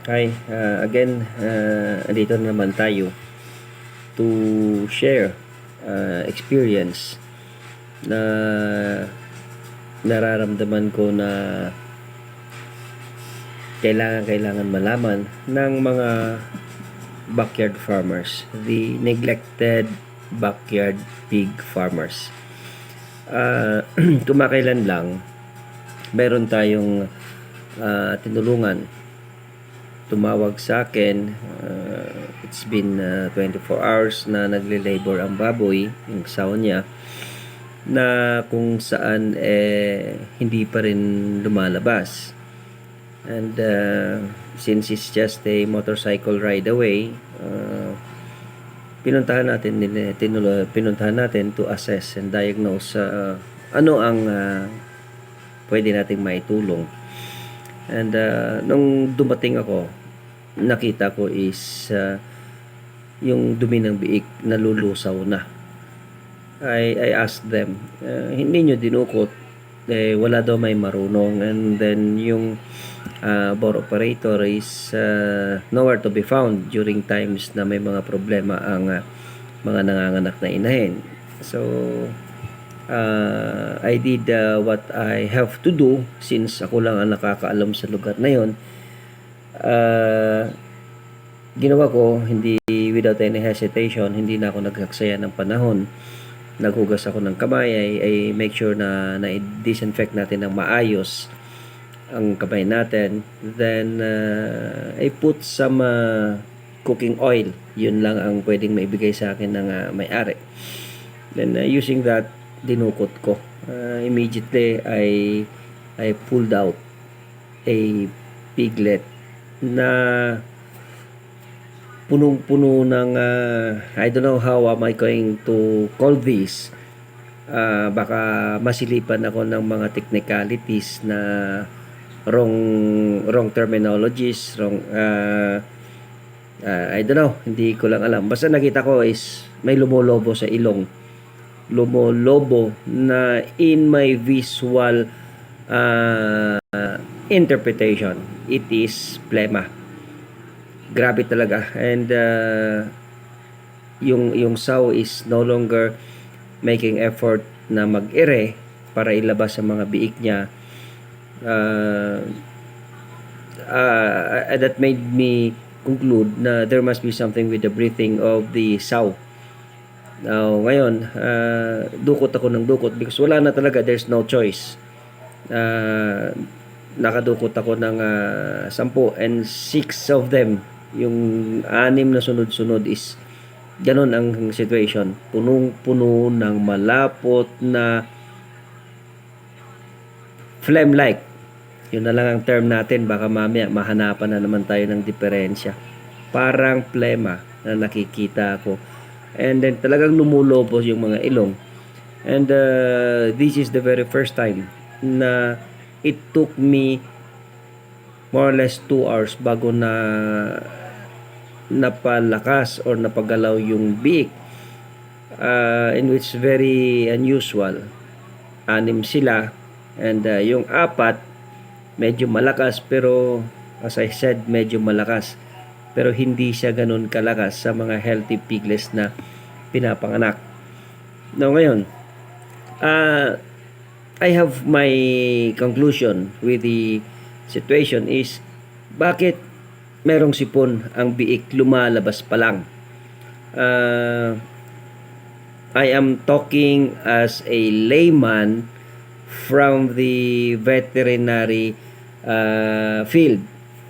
Hi, again, andito na naman tayo to share experience na nararamdaman ko na kailangan malaman ng mga backyard farmers, the neglected backyard pig farmers. Kumakailan lang, meron tayong tinulungan, tumawag sa akin. It's been 24 hours na nagle-labor ang baboy, yung sawa niya, na kung saan hindi pa rin lumalabas. And since it's just a motorcycle ride away, pinuntahan natin to assess and diagnose ano ang pwede nating maitulong. And nung dumating ako, nakita ko is yung dumi ng biik nalulusaw na. I asked them, hindi nyo dinukot, wala daw may marunong. And then yung bore operator is nowhere to be found during times na may mga problema ang mga nanganganak na inahin. So I did what I have to do since ako lang ang nakakaalam sa lugar na yon. Ginawa ko, hindi without any hesitation, hindi na ako nagsaksaya ng panahon. Naghugas ako ng kamay, I make sure na i-disinfect natin ng maayos ang kamay natin. Then I put some cooking oil. Yun lang ang pwedeng maibigay sa akin ng may-ari. Then using that, dinukot ko. Immediately I pulled out a piglet na punong-puno ng I don't know how am I going to call this. Baka masilipan ako ng mga technicalities na wrong terminologies, I don't know, hindi ko lang alam. Basta nakita ko is may lumolobo sa ilong. Lumolobo na in my visual interpretation, it is plema. Grabe talaga. And yung sow is no longer making effort na mag-ere para ilabas ang mga biik niya. That made me conclude na there must be something with the breathing of the sow. Now, ngayon, dukot ako ng dukot because wala na talaga, there's no choice. Nakadukot ako ng 10 and 6 of them, yung 6 na sunod-sunod is ganun ang situation. Punong-puno ng malapot na phlegm-like. Yun na lang ang term natin. Baka mamaya mahanapan na naman tayo ng diferensya. Parang plema na nakikita ko. And then talagang lumulobos yung mga ilong. And this is the very first time na it took me more or less 2 hours bago na napalakas or napagalaw yung biik, in which very unusual. 6 sila and yung 4 medyo malakas, pero as I said, medyo malakas, pero hindi siya ganun kalakas sa mga healthy piglets na pinapanganak. Now ngayon, I have my conclusion with the situation is bakit merong sipon ang biik lumalabas pa lang. I am talking as a layman from the veterinary field,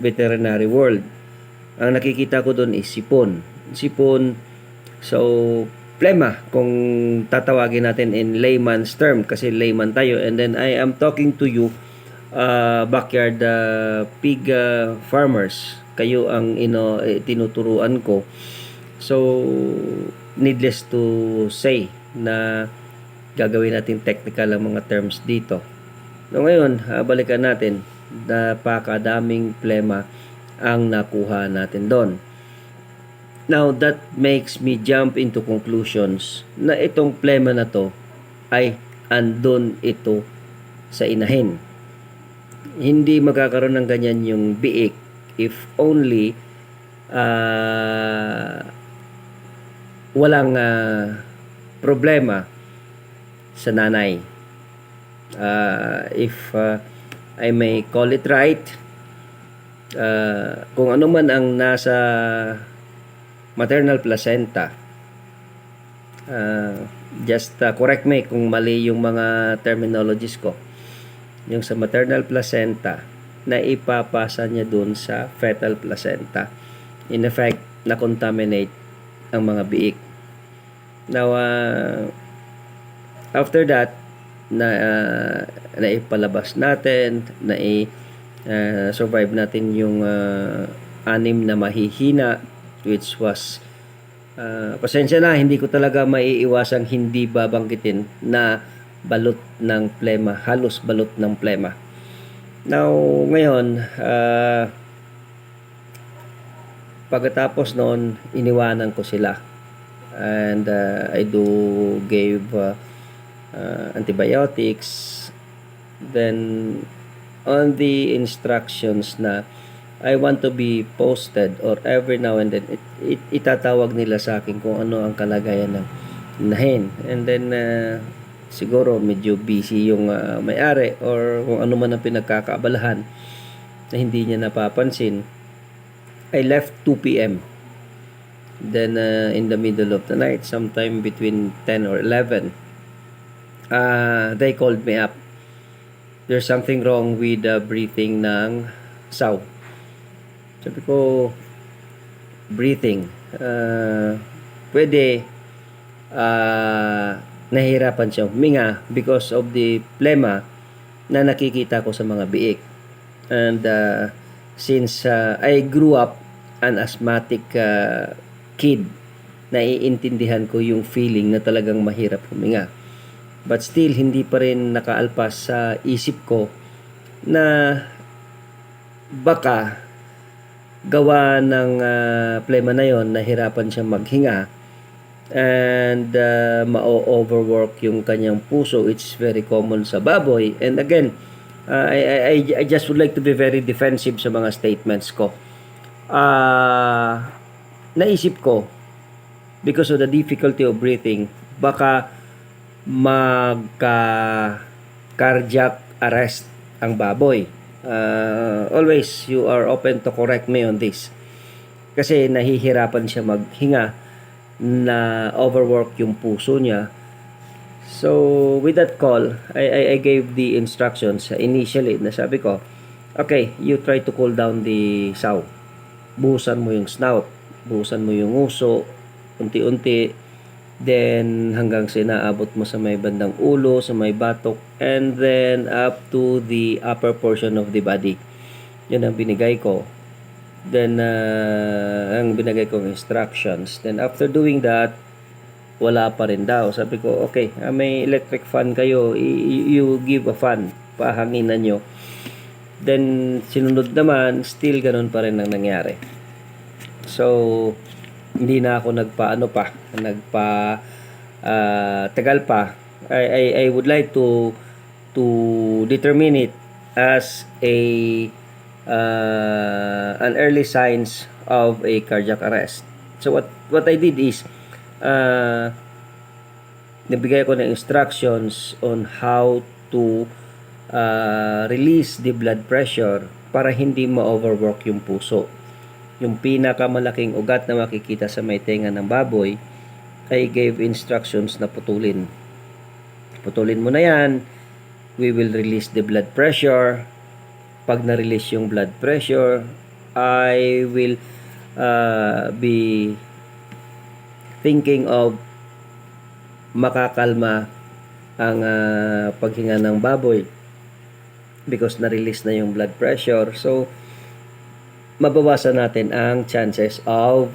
veterinary world. Ang nakikita ko doon is sipon. So plema kung tatawagin natin in layman's term, kasi layman tayo. And then I am talking to you backyard pig farmers. Kayo ang tinuturuan ko. So needless to say na gagawin natin technical ang mga terms dito. So ngayon, balikan natin. Napakadaming plema ang nakuha natin doon. Now that makes me jump into conclusions na itong plema na to ay andun ito sa inahin. Hindi magkakaroon ng ganyan yung biik if only walang problema sa nanay. If I may call it right, kung ano man ang nasa maternal placenta, just correct me kung mali yung mga terminologies ko, yung sa maternal placenta na ipapasa niya dun sa fetal placenta, in effect na contaminate ang mga biik. Now after that na naipalabas natin, na survive natin yung 6 na mahihina, which was pasensya na, hindi ko talaga maiiwasang hindi babanggitin na balot ng plema, halos balot ng plema. Now ngayon, pagkatapos noon, iniwanan ko sila, and I do gave antibiotics. Then on the instructions na I want to be posted, or every now and then itatawag nila sa akin kung ano ang kalagayan ng inahin. And then siguro medyo busy yung may-ari, or kung ano man ang pinagkakaabalahan na hindi niya napapansin. I left 2 p.m. Then in the middle of the night, sometime between 10 or 11, they called me up. There's something wrong with the breathing ng Sau. Sabi ko, breathing, pwede nahihirapan siya huminga because of the plema na nakikita ko sa mga biik. And since I grew up an asthmatic kid, naiintindihan ko yung feeling na talagang mahirap huminga. But still, hindi pa rin nakaalpas sa isip ko na baka gawa ng plema na yon, nahirapan siya maghinga, and ma-overwork yung kanyang puso. It's very common sa baboy. And again, I just would like to be very defensive sa mga statements ko. Naisip ko, because of the difficulty of breathing, baka magka-cardiac arrest ang baboy. Always you are open to correct me on this, kasi nahihirapan siya maghinga, na overwork yung puso niya. So with that call, I gave the instructions initially, na sabi ko, okay, you try to cool down the Sau. Buhusan mo yung snout, buhusan mo yung uso, unti-unti, then hanggang sa inaabot mo sa may bandang ulo, sa may batok, and then up to the upper portion of the body. Yun ang binigay ko. Then ang binigay kong instructions. Then after doing that, wala pa rin daw. Sabi ko, okay, may electric fan kayo, you give a fan, pahanginan nyo. Then sinunod naman, still ganun pa rin ang nangyari. So hindi na ako tagal pa. I would like to determine it as an early signs of a cardiac arrest. So what I did is nabigay ko ng instructions on how to release the blood pressure para hindi ma-overwork yung puso. Yung pinakamalaking ugat na makikita sa may tenga ng baboy, I gave instructions na putulin. Putulin mo na yan. We will release the blood pressure. Pag na-release yung blood pressure, I will be thinking of makakalma ang paghinga ng baboy because na-release na yung blood pressure. So mabawasan natin ang chances of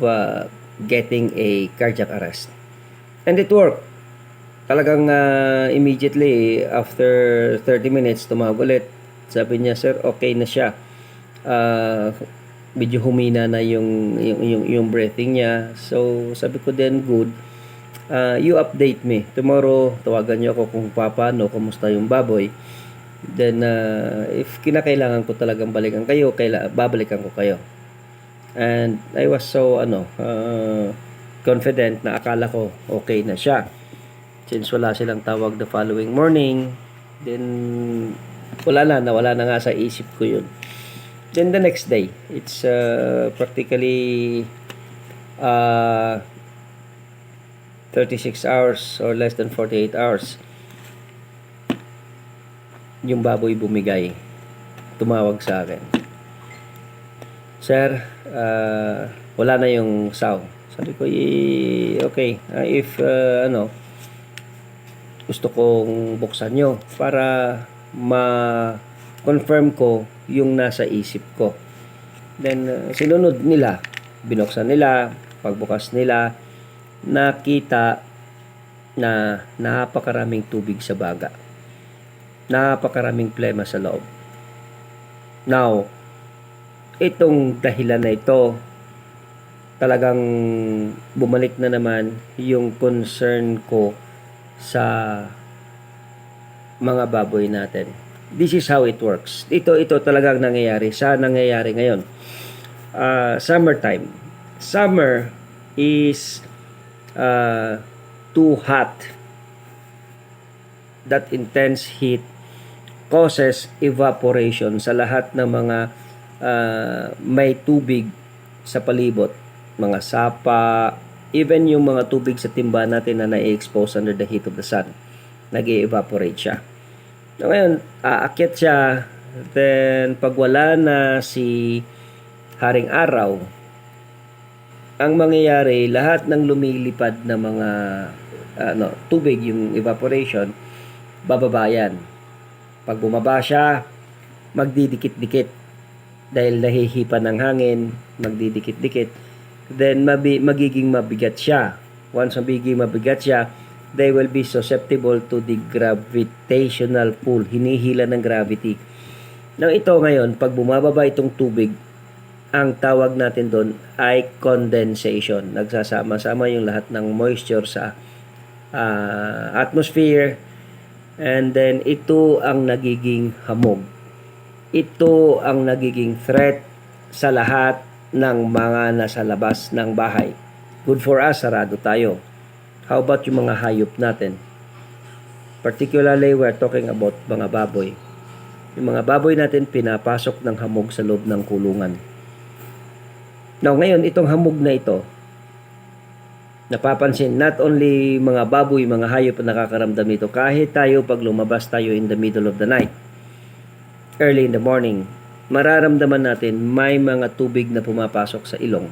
getting a cardiac arrest. And it worked. Talagang immediately after 30 minutes tumawag ulit. Sabi niya, sir, okay na siya. Medyo humina na yung breathing niya. So sabi ko then, good. You update me. Tomorrow tawagan niyo ako kung paano, kumusta yung baboy. Then, if kinakailangan ko talagang balikan kayo, babalikan ko kayo. And I was so, confident na akala ko okay na siya. Since wala silang tawag the following morning, then, nawala na nga sa isip ko yun. Then the next day, it's practically 36 hours or less than 48 hours. Yung baboy bumigay, tumawag sa akin, "Sir, wala na yung sow." Sabi ko, okay, if gusto kong buksan nyo para ma-confirm ko yung nasa isip ko. Then, sinunod nila, binuksan nila, pagbukas nila, nakita na napakaraming tubig sa baga. Napakaraming plema sa loob. Now, itong dahilan na ito, talagang bumalik na naman yung concern ko sa mga baboy natin. This is how it works. Ito talagang nangyayari ngayon. Summertime. Summer is too hot. That intense heat causes evaporation sa lahat ng mga may tubig sa palibot, mga sapa, even yung mga tubig sa timba natin na na-expose under the heat of the sun, nag-evaporate siya. So, ngayon, aakyat siya, then pag wala na si Haring Araw, ang mangyayari, lahat ng lumilipad na mga tubig, yung evaporation, bababa yan. Pag bumaba siya, magdidikit-dikit dahil nahihipan ng hangin, magdidikit-dikit. Then magiging mabigat siya. Once magiging mabigat siya, they will be susceptible to the gravitational pull, hinihila ng gravity. Nang ito ngayon, pag bumababa itong tubig, ang tawag natin doon ay condensation. Nagsasama-sama yung lahat ng moisture sa atmosphere, and then ito ang nagiging hamog. Ito ang nagiging threat sa lahat ng mga nasa labas ng bahay. Good for us, sarado tayo. How about yung mga hayop natin? Particularly, we're talking about mga baboy. Yung mga baboy natin, pinapasok ng hamog sa loob ng kulungan. Now, ngayon, itong hamog na ito, napapansin, not only mga baboy, mga hayop na nakakaramdam nito, kahit tayo pag lumabas tayo in the middle of the night, early in the morning, mararamdaman natin may mga tubig na pumapasok sa ilong.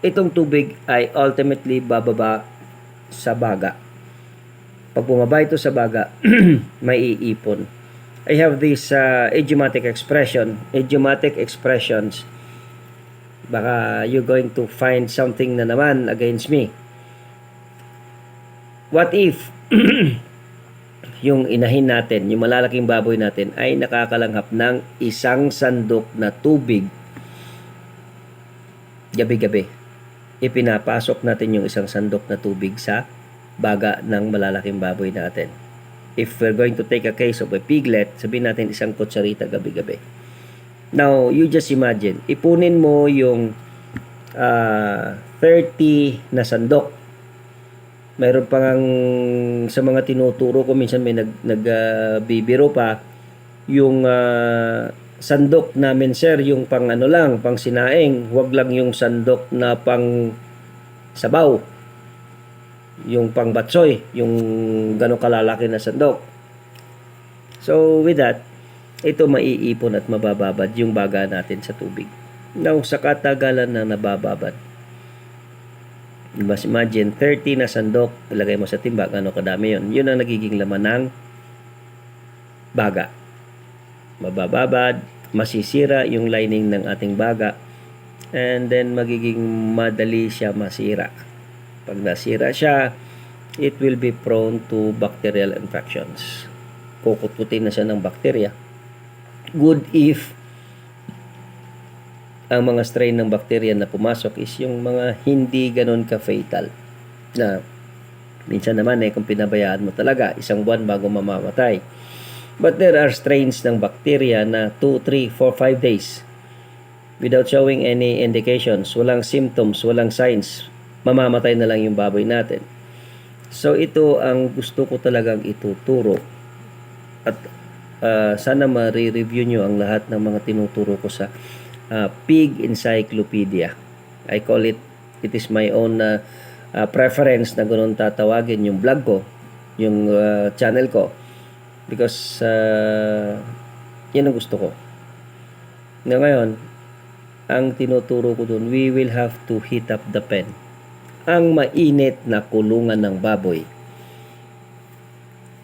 Itong tubig ay ultimately bababa sa baga. Pag bumaba ito sa baga, may iipon. I have this idiomatic expressions. Baka you're going to find something na naman against me. What if yung inahin natin, yung malalaking baboy natin ay nakakalanghap ng isang sandok na tubig gabi-gabi? Ipinapasok natin yung isang sandok na tubig sa baga ng malalaking baboy natin. If we're going to take a case of a piglet, sabihin natin isang kutsarita gabi-gabi. Now, you just imagine, ipunin mo yung 30 na sandok. Mayroon pa ngang sa mga tinuturo ko, minsan may nagbibiro pa, yung sandok namin, sir, yung pang pang sinaing, wag lang yung sandok na pang sabaw. Yung pang batsoy, yung gano'ng kalalaki na sandok. So, with that, ito maiipon at mabababad yung baga natin sa tubig. Now, sa katagalan na nabababad, mas imagine 30 na sandok, ilagay mo sa timba, ano kadami yun. Yun ang nagiging laman ng baga. Mabababad, masisira yung lining ng ating baga, and then magiging madali siya masira. Pag nasira siya, it will be prone to bacterial infections. Kukut-kutin na siya ng bakterya. Good if ang mga strain ng bacteria na pumasok is yung mga hindi ganun ka-fatal. Na minsan naman kung pinabayaan mo talaga, isang buwan bago mamamatay. But there are strains ng bacteria na 2, 3, 4, 5 days without showing any indications, walang symptoms, walang signs, mamamatay na lang yung baboy natin. So ito ang gusto ko talagang ituturo. At sana ma-review nyo ang lahat ng mga tinuturo ko sa Pig Encyclopedia. I call it is my own preference na ganoon tatawagin yung vlog ko, yung channel ko. Because yan ang gusto ko. Na ngayon, ang tinuturo ko dun, we will have to heat up the pen. Ang mainit na kulungan ng baboy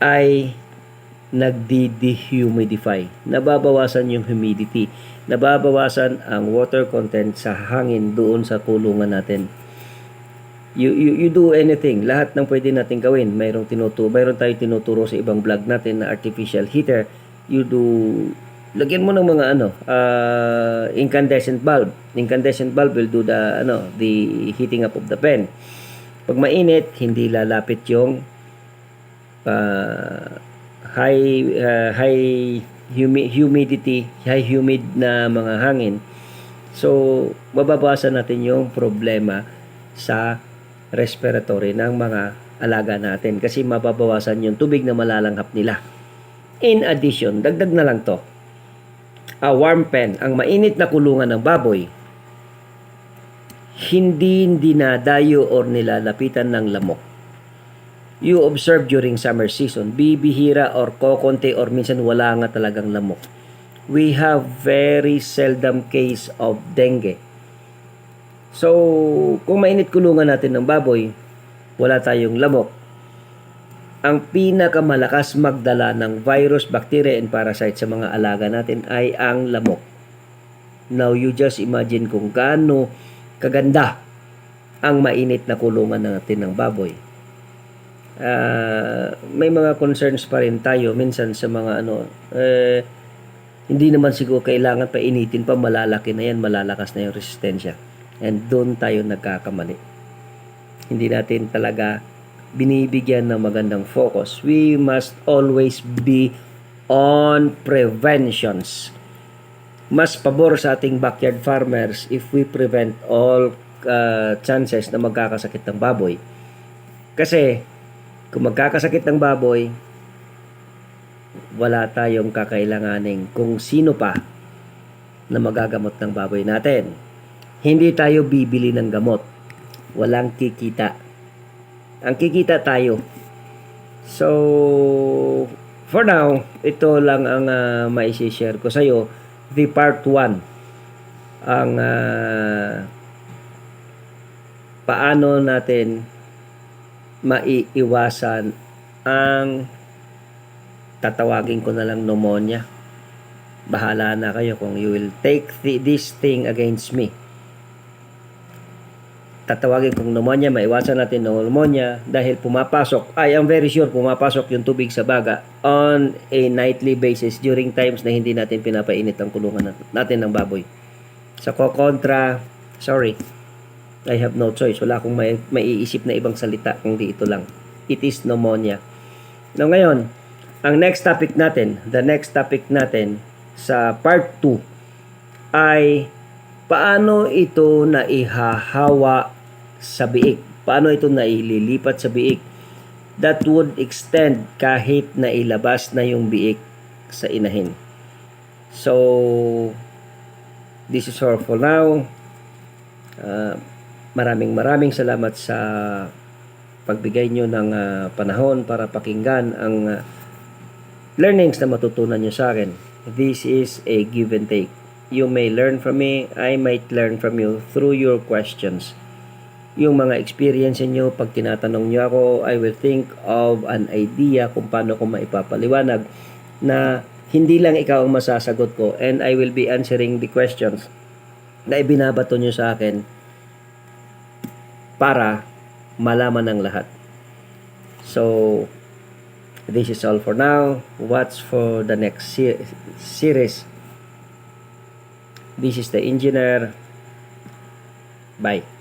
ay nagdi-dehumidify. Nababawasan yung humidity. Nababawasan ang water content sa hangin doon sa kulungan natin. You do anything. Lahat ng pwede natin gawin. Mayroon tayong tinuturo sa ibang vlog natin na artificial heater. You do, lagyan mo ng mga incandescent bulb. Incandescent bulb will do the heating up of the pen. Pag mainit, hindi lalapit yung high humidity, high humid na mga hangin. So, mababawasan natin yung problema sa respiratory ng mga alaga natin kasi mababawasan yung tubig na malalanghap nila. In addition, dagdag na lang to. A warm pen, ang mainit na kulungan ng baboy, hindi dinadayo or nilalapitan ng lamok. You observe during summer season, bibihira or kokonti or minsan wala nga talagang lamok. We have very seldom case of dengue. So, kung mainit kulungan natin ng baboy, wala tayong lamok. Ang pinakamalakas magdala ng virus, bacteria, and parasite sa mga alaga natin ay ang lamok. Now, you just imagine kung gaano kaganda ang mainit na kulungan natin ng baboy. May mga concerns pa rin tayo minsan sa mga hindi naman siguro kailangan pa initin pa, malalaki na yan, malalakas na yung resistensya. And doon tayo nagkakamali. Hindi natin talaga binibigyan ng magandang focus. We must always be on preventions. Mas pabor sa ating backyard farmers if we prevent all chances na magkakasakit ng baboy. Kasi kung magkakasakit ng baboy, wala tayong kakailanganing kung sino pa na magagamot ng baboy natin. Hindi tayo bibili ng gamot. Walang kikita. Ang kikita tayo. So, for now, ito lang ang mai-share ko sa iyo. The part 1. Ang paano natin maiiwasan ang tatawagin ko na lang pneumonia. Bahala na kayo kung you will take this thing against me. Tatawagin kong pneumonia, maiwasan natin ng pneumonia dahil pumapasok, I am very sure pumapasok yung tubig sa baga on a nightly basis during times na hindi natin pinapainit ang kulungan natin ng baboy. Sa kontra, sorry, I have no choice. Wala akong maiisip na ibang salita kundi ito lang. It is pneumonia. Now ngayon, ang next topic natin, the next topic natin sa part 2 ay paano ito naihahawa sa biik. Paano ito naililipat sa biik that would extend kahit na ilabas na yung biik sa inahin. So, this is all for now. Maraming salamat sa pagbigay nyo ng panahon para pakinggan ang learnings na matutunan nyo sa akin. This is a give and take. You may learn from me, I might learn from you through your questions. Yung mga experience nyo, pag tinatanong nyo ako, I will think of an idea kung paano ko maipapaliwanag na hindi lang ikaw ang masasagot ko, and I will be answering the questions na ibinabato nyo sa akin para malaman ng lahat. So, this is all for now. Watch for the next series. This is the engineer. Bye.